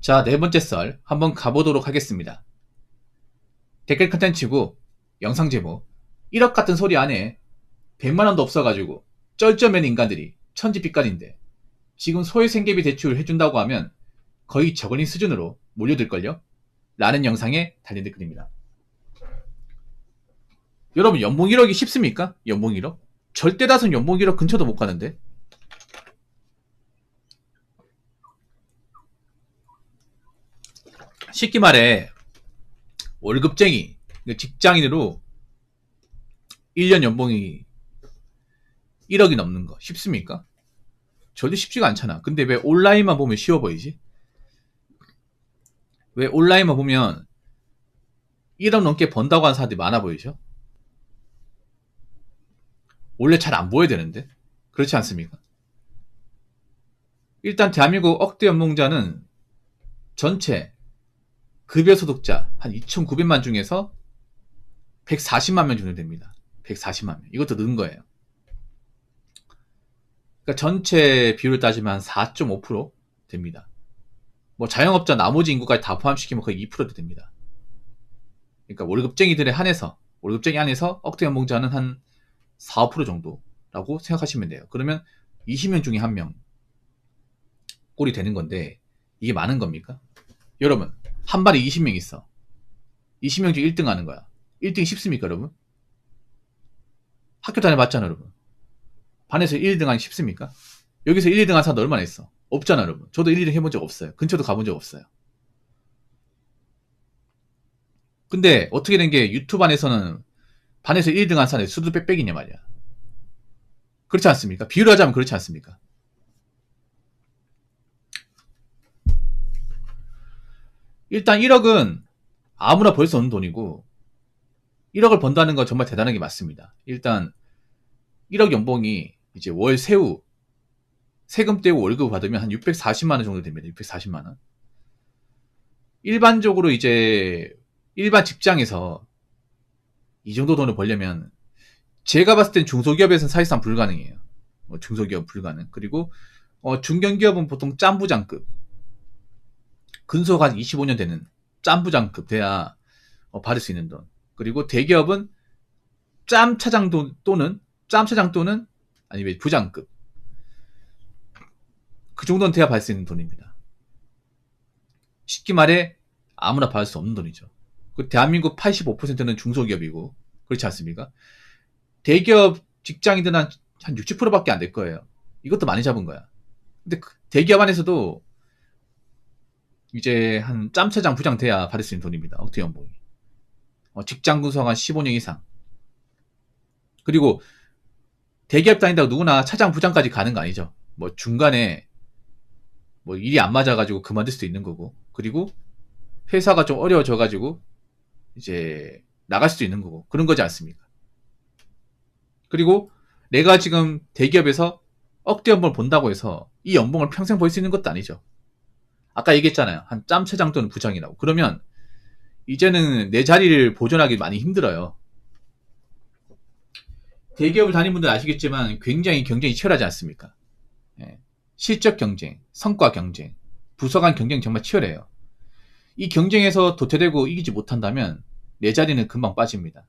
자, 네 번째 썰 한번 가보도록 하겠습니다. 댓글 컨텐츠고 영상 제목 1억 같은 소리 안에 100만원도 없어가지고 쩔쩔맨 인간들이 천지빛깔인데 지금 소액생계비 대출 해준다고 하면 거의 저걸린 수준으로 몰려들걸요? 라는 영상에 달린 댓글입니다. 여러분 연봉 1억이 쉽습니까? 연봉 1억? 절대 다수는 연봉 1억 근처도 못 가는데. 쉽게 말해 월급쟁이 직장인으로 1년 연봉이 1억이 넘는 거 쉽습니까? 절대 쉽지가 않잖아. 근데 왜 온라인만 보면 쉬워 보이지? 왜 온라인만 보면 1억 넘게 번다고 하는 사람들이 많아 보이죠? 원래 잘 안 보여야 되는데 그렇지 않습니까? 일단 대한민국 억대 연봉자는 전체 급여 소득자 한 2,900만 중에서 140만 명 정도 됩니다. 140만 명. 이것도 는 거예요. 그러니까 전체 비율을 따지면 한 4.5% 됩니다. 뭐 자영업자 나머지 인구까지 다 포함시키면 거의 2%도 됩니다. 그러니까 월급쟁이들에 한해서 월급쟁이 안에서 억대 연봉자는 한 4, 5% 정도라고 생각하시면 돼요. 그러면 20명 중에 1명 꼴이 되는 건데 이게 많은 겁니까? 여러분 한 반에 20명 있어. 20명 중에 1등 하는 거야. 1등이 쉽습니까 여러분? 학교 다녀봤잖아 여러분. 반에서 1등 하기 쉽습니까? 여기서 1, 2등 한 사람 얼마나 있어? 없잖아 여러분. 저도 1, 2등 해본 적 없어요. 근처도 가본 적 없어요. 근데 어떻게 된 게 유튜브 안에서는 반에서 1등 한 사람이 수두 빽빽이냐 말이야. 그렇지 않습니까? 비유를 하자면 그렇지 않습니까? 일단 1억은 아무나 벌 수 없는 돈이고 1억을 번다는 건 정말 대단한 게 맞습니다. 일단 1억 연봉이 이제 월 세후 세금 떼고 월급 받으면 한 640만 원 정도 됩니다. 640만 원. 일반적으로 이제 일반 직장에서 이 정도 돈을 벌려면 제가 봤을 땐 중소기업에서는 사실상 불가능해요. 중소기업 불가능. 그리고 중견기업은 보통 짬부장급 근소가 한 25년 되는 짬부장급 돼야 받을 수 있는 돈. 그리고 대기업은 짬차장 또는 아니면 부장급 그 정도는 돼야 받을 수 있는 돈입니다. 쉽게 말해 아무나 받을 수 없는 돈이죠. 대한민국 85%는 중소기업이고 그렇지 않습니까? 대기업 직장인들은 한 60%밖에 안 될 거예요. 이것도 많이 잡은 거야. 근데 대기업 안에서도 이제 한 짬차장 부장 돼야 받을 수 있는 돈입니다. 억대 연봉이. 직장 근소가 한 15년 이상. 그리고 대기업 다닌다고 누구나 차장 부장까지 가는 거 아니죠. 뭐 중간에 뭐 일이 안 맞아가지고 그만둘 수도 있는 거고. 그리고 회사가 좀 어려워져가지고 이제 나갈 수도 있는 거고. 그런 거지 않습니까? 그리고 내가 지금 대기업에서 억대 연봉을 본다고 해서 이 연봉을 평생 벌 수 있는 것도 아니죠. 아까 얘기했잖아요. 한 짬차장 또는 부장이라고. 그러면 이제는 내 자리를 보존하기 많이 힘들어요. 대기업을 다니는 분들 아시겠지만 굉장히 경쟁이 치열하지 않습니까? 예. 실적 경쟁, 성과 경쟁, 부서 간 경쟁이 정말 치열해요. 이 경쟁에서 도태되고 이기지 못한다면 내 자리는 금방 빠집니다.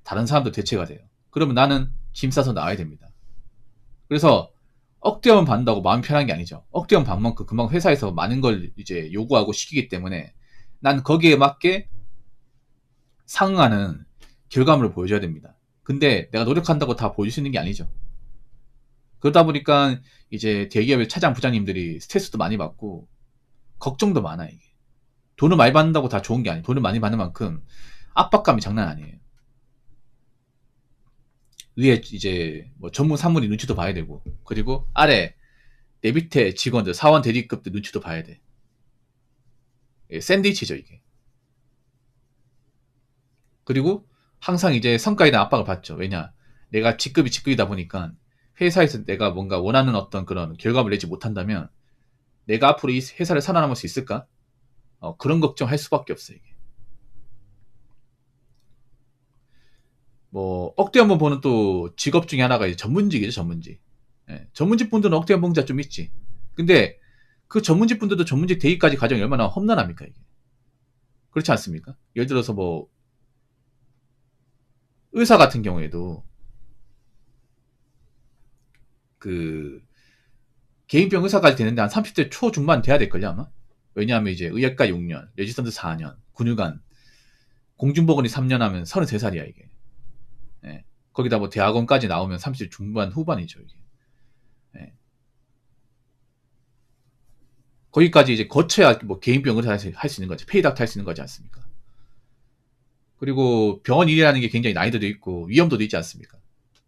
다른 사람도 대체가 돼요. 그러면 나는 짐 싸서 나와야 됩니다. 그래서 억대원 받는다고 마음 편한 게 아니죠. 억대원 받는 만큼 금방 회사에서 많은 걸 이제 요구하고 시키기 때문에 난 거기에 맞게 상응하는 결과물을 보여줘야 됩니다. 근데 내가 노력한다고 다 보여줄 수 있는 게 아니죠. 그러다 보니까 이제 대기업의 차장 부장님들이 스트레스도 많이 받고 걱정도 많아 이게. 돈을 많이 받는다고 다 좋은 게 아니에요. 돈을 많이 받는 만큼 압박감이 장난 아니에요. 위에 이제 뭐 전문 산물이 눈치도 봐야 되고 그리고 아래 내 밑에 직원들 사원 대리급들 눈치도 봐야 돼. 샌드위치죠 이게. 그리고 항상 이제 성과에 대한 압박을 받죠. 왜냐 내가 직급이다 보니까 회사에서 내가 뭔가 원하는 어떤 그런 결과물을 내지 못한다면 내가 앞으로 이 회사를 살아남을 수 있을까? 그런 걱정할 수밖에 없어요 이게. 뭐 억대 연봉 보는 또 직업 중에 하나가 이제 전문직이죠 전문직. 예, 전문직 분들은 억대 연봉자 좀 있지. 근데 그 전문직 분들도 전문직 되기까지 과정이 얼마나 험난합니까, 이게. 그렇지 않습니까? 예를 들어서 뭐, 의사 같은 경우에도, 개인병 의사까지 되는데 한 30대 초중반 돼야 될걸요, 아마? 왜냐하면 이제 의학과 6년, 레지던트 4년, 군의관, 공중보건이 3년 하면 33살이야, 이게. 예. 거기다 뭐 대학원까지 나오면 30대 중반, 후반이죠, 이게. 예. 거기까지 이제 거쳐야 뭐 개인병 의사 할 수 있는 거지. 페이닥터 할 수 있는 거지 않습니까? 그리고 병원 일이라는 게 굉장히 난이도도 있고 위험도도 있지 않습니까?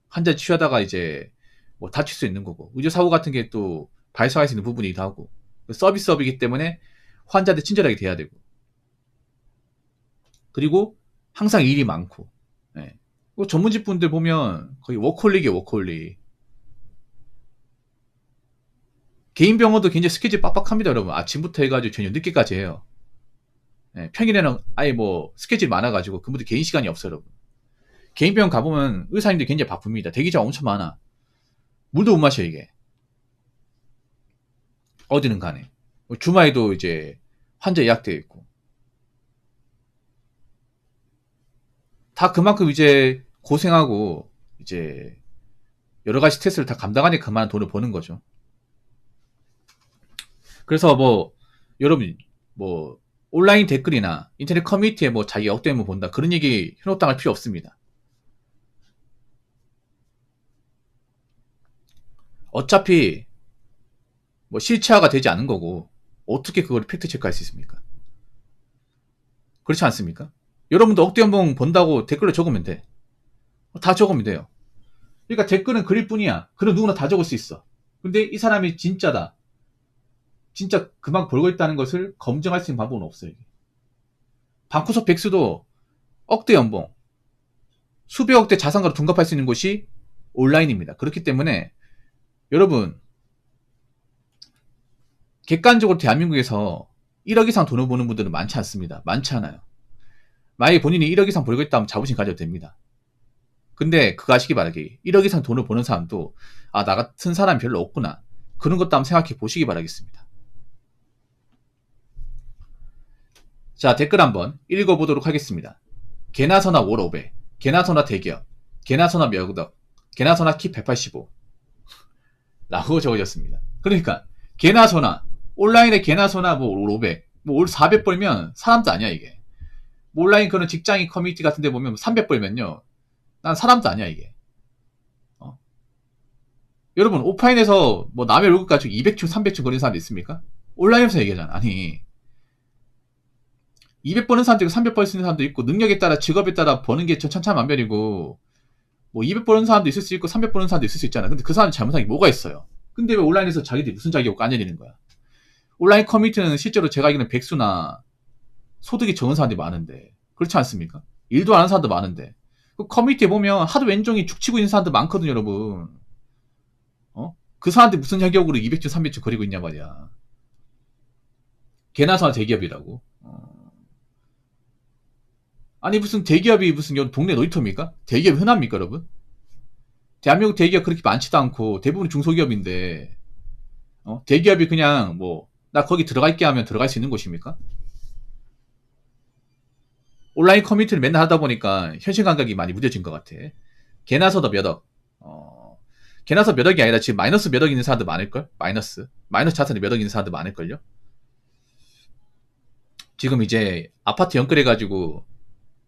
환자 치료하다가 이제 뭐 다칠 수 있는 거고, 의료사고 같은 게 또 발생할 수 있는 부분이기도 하고, 서비스업이기 때문에 환자한테 친절하게 돼야 되고, 그리고 항상 일이 많고, 예. 전문직 분들 보면 거의 워커홀릭이에요, 워커홀릭. 개인 병원도 굉장히 스케줄 빡빡합니다, 여러분. 아침부터 해가지고 저녁 늦게까지 해요. 예, 평일에는 아예 뭐 스케줄이 많아가지고 그분들 개인 시간이 없어요, 여러분. 개인 병원 가보면 의사님들 굉장히 바쁩니다. 대기자 엄청 많아. 물도 못 마셔, 이게. 어디는 간에. 주말에도 이제 환자 예약되어 있고. 다 그만큼 이제 고생하고 이제 여러 가지 스트레스를 다 감당하니까 그만한 돈을 버는 거죠. 그래서 뭐 여러분 뭐 온라인 댓글이나 인터넷 커뮤니티에 뭐 자기 역대면 본다 그런 얘기 현혹당할 필요 없습니다. 어차피 뭐 실체화가 되지 않은 거고 어떻게 그걸 팩트 체크할 수 있습니까? 그렇지 않습니까? 여러분도 억대 연봉 본다고 댓글로 적으면 돼. 다 적으면 돼요. 그러니까 댓글은 그릴 뿐이야. 그럼 누구나 다 적을 수 있어. 근데 이 사람이 진짜다, 진짜 그만 벌고 있다는 것을 검증할 수 있는 방법은 없어요. 방구석 백수도 억대 연봉, 수백억대 자산가로 둔갑할 수 있는 곳이 온라인입니다. 그렇기 때문에 여러분 객관적으로 대한민국에서 1억 이상 돈을 버는 분들은 많지 않습니다. 많지 않아요. 만약에 본인이 1억 이상 벌고 있다면 자부심 가져도 됩니다. 근데 그거 아시기 바라기, 1억 이상 돈을 버는 사람도 아, 나 같은 사람이 별로 없구나, 그런 것도 한번 생각해 보시기 바라겠습니다. 자, 댓글 한번 읽어보도록 하겠습니다. 개나소나 월 500, 개나소나 대기업, 개나소나 몇억, 개나소나 키 185 라고 적어졌습니다. 그러니까 개나소나, 온라인에 개나소나 뭐 500, 뭐 올 400 벌면 사람도 아니야, 이게. 뭐 온라인 그런 직장인 커뮤니티 같은 데 보면 300 벌면요, 난 사람도 아니야, 이게. 여러분 오프라인에서 뭐 남의 월급 가지고 200층 300층 거리는 사람도 있습니까? 온라인에서 얘기하잖아. 아니 200 버는 사람도 있고 300 벌 수 있는 사람도 있고, 능력에 따라 직업에 따라 버는 게 천차만별이고, 뭐 200 버는 사람도 있을 수 있고 300 버는 사람도 있을 수 있잖아. 근데 그 사람이 잘못한 게 뭐가 있어요? 근데 왜 온라인에서 자기들이 무슨 자격을 까내리는 거야? 온라인 커뮤니티는 실제로 제가 알기로는 백수나 소득이 적은 사람들이 많은데, 그렇지 않습니까? 일도 안 하는 사람도 많은데, 그 커뮤니티에 보면 하도 왼종이 죽치고 있는 사람들 많거든요, 여러분. 그 사람한테 무슨 자격으로 200주 300주 거리고 있냐 말이야. 개나 소나 대기업이라고. 아니 무슨 대기업이 무슨 동네 놀이터입니까? 대기업이 흔합니까, 여러분? 대한민국 대기업 그렇게 많지도 않고 대부분 중소기업인데, 대기업이 그냥 뭐 나 거기 들어갈게 하면 들어갈 수 있는 곳입니까? 온라인 커뮤니티를 맨날 하다 보니까 현실 감각이 많이 무뎌진 것 같아. 개나서도 몇억, 개나서 몇억이 아니라 지금 마이너스 몇억 있는 사람들 많을걸? 마이너스 자산이 몇억 있는 사람들 많을걸요? 지금 이제 아파트 연끌해가지고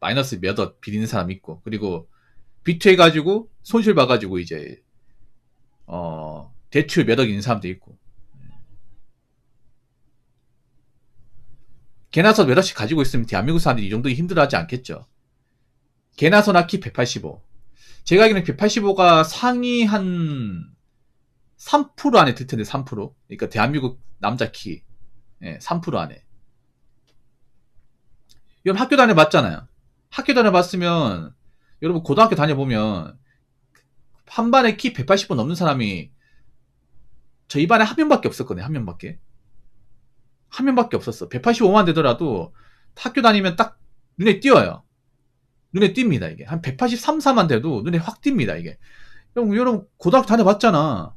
마이너스 몇억 빚있는 사람 있고, 그리고 비투해가지고 손실 봐가지고 이제 대출 몇억 있는 사람도 있고. 개나소 몇억씩 가지고 있으면 대한민국 사람들이 이 정도 힘들어하지 않겠죠. 개나소나 키 185. 제가 알기로는 185가 상위 한 3% 안에 들 텐데, 3%. 그러니까 대한민국 남자 키 3% 안에. 여러분 학교 다녀봤잖아요. 학교 다녀봤으면 여러분 고등학교 다녀보면 한 반에 키 185 넘는 사람이 저희 반에 한 명밖에 없었거든요. 한 명밖에. 한 명밖에 없었어. 185만 되더라도 학교 다니면 딱 눈에 띄어요. 눈에 띕니다, 이게. 한 183, 4만 돼도 눈에 확 띕니다, 이게. 여러분 고등학교 다녀봤잖아.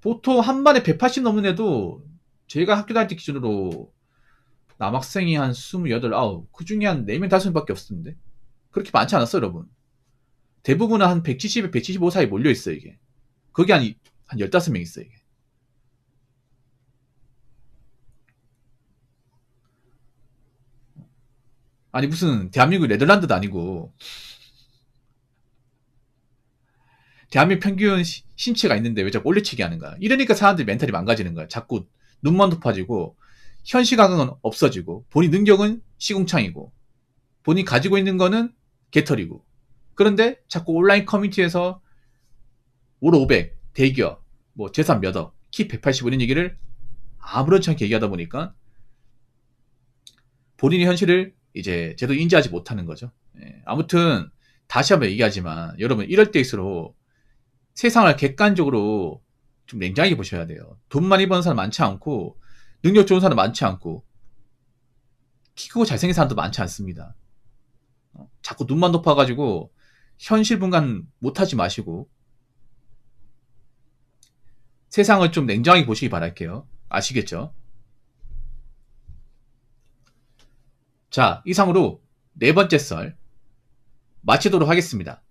보통 한 반에 180 넘는 애도 제가 학교 다닐 때 기준으로 남학생이 한 28, 9, 그 중에 한 4명, 5명밖에 없었는데 그렇게 많지 않았어요, 여러분. 대부분은 한 170에 175 사이 몰려있어요, 이게. 그게 한 15명 있어요, 이게. 아니, 무슨, 대한민국 네덜란드도 아니고, 대한민국 평균 신체가 있는데 왜 자꾸 올려치기 하는 거야? 이러니까 사람들이 멘탈이 망가지는 거야. 자꾸 눈만 높아지고, 현시각은 없어지고, 본인 능력은 시궁창이고, 본인이 가지고 있는 거는 개털이고. 그런데 자꾸 온라인 커뮤니티에서 올 500, 대기업, 뭐 재산 몇 억, 키 185 이런 얘기를 아무렇지 않게 얘기하다 보니까 본인의 현실을 이제 제대로 인지하지 못하는 거죠. 예, 아무튼 다시 한번 얘기하지만 여러분 이럴 때일수록 세상을 객관적으로 좀 냉정하게 보셔야 돼요. 돈 많이 버는 사람 많지 않고 능력 좋은 사람 많지 않고 키 크고 잘생긴 사람도 많지 않습니다. 자꾸 눈만 높아가지고 현실 분간 못하지 마시고 세상을 좀 냉정하게 보시기 바랄게요. 아시겠죠? 자, 이상으로 네 번째 썰 마치도록 하겠습니다.